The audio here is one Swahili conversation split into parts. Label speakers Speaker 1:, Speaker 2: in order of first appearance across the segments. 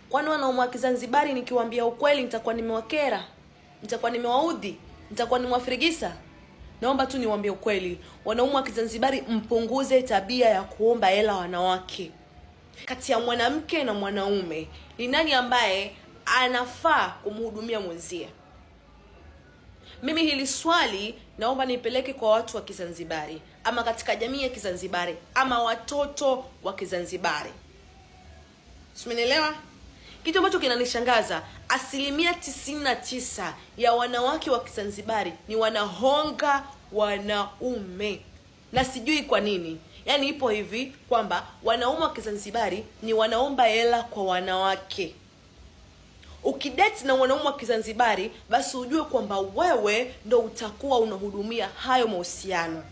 Speaker 1: Kwani wanaume wa Kizanzibari nikiwaambia ukweli nitakuwa nimewakera? Nitakuwa nimewaudhi? Nitakuwa nimewafirigisa? Naomba tu niwaambie ukweli. Wanaume wa Kizanzibari, mpunguze tabia ya kuomba hela wanawake. Kati ya mwanamke na mwanaume, ni nani ambaye anafaa kumhudumia mwenzie? Mimi hili swali naomba nipeleke kwa watu wa Kizanzibari, ama katika jamii ya Kizanzibari, ama watoto wa Kizanzibari. Simenielewa? Kitu ambacho kinanishangaza, 99% ya wanawake wa Kizanzibari ni wanahonga wanaume. Na sijui kwa nini. Yaani ipo hivi kwamba wanaume wa Kizanzibari ni wanaomba hela kwa wanawake. Ukidate na wanaume wa Kizanzibari, basi ujue kwamba wewe ndo utakuwa unahudumia hayo mahusiano.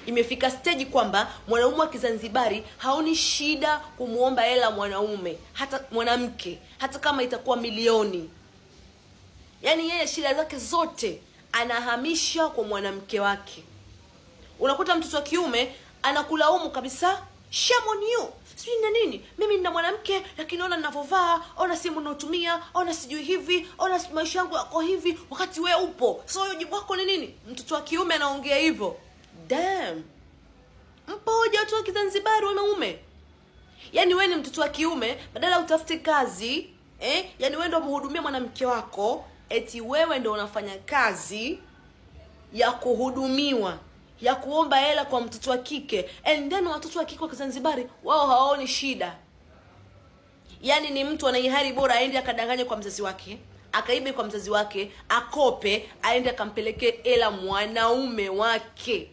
Speaker 1: Imefika stage kwamba mwanaume wa Kizanzibari haoni shida kumuomba hela mwanaume, hata mwanamke, hata kama itakuwa milioni. Yaani yeye shida zake zote anahamisha kwa mwanamke wake. Unakuta mtoto wa kiume anakulaumu kabisa, shame on you, sijui na nini, mimi nina mwanamke lakini ona ninavovaa, ona simu ninayotumia, ona sijui hivi, ona maisha yangu yako hivi, wakati wewe upo. So jibu lako ni nini? Mtoto wa kiume anaongea hivyo. Damn. Mpoje watu wa Kizanzibari wanaume? Yaani wewe ni mtoto wa kiume, badala utafute kazi, yaani wewe ndio mhudumia mwanamke wako, eti wewe ndio unafanya kazi ya kuhudumiwa, ya kuomba hela kwa mtoto wa kike. And then watoto wa kike wa Kizanzibari wao hawaoni shida. Yaani ni mtu anaihari bora aende akadanganye kwa mzazi wake, akaibe kwa mzazi wake, akope, aende akampeleke hela mwanaume wake.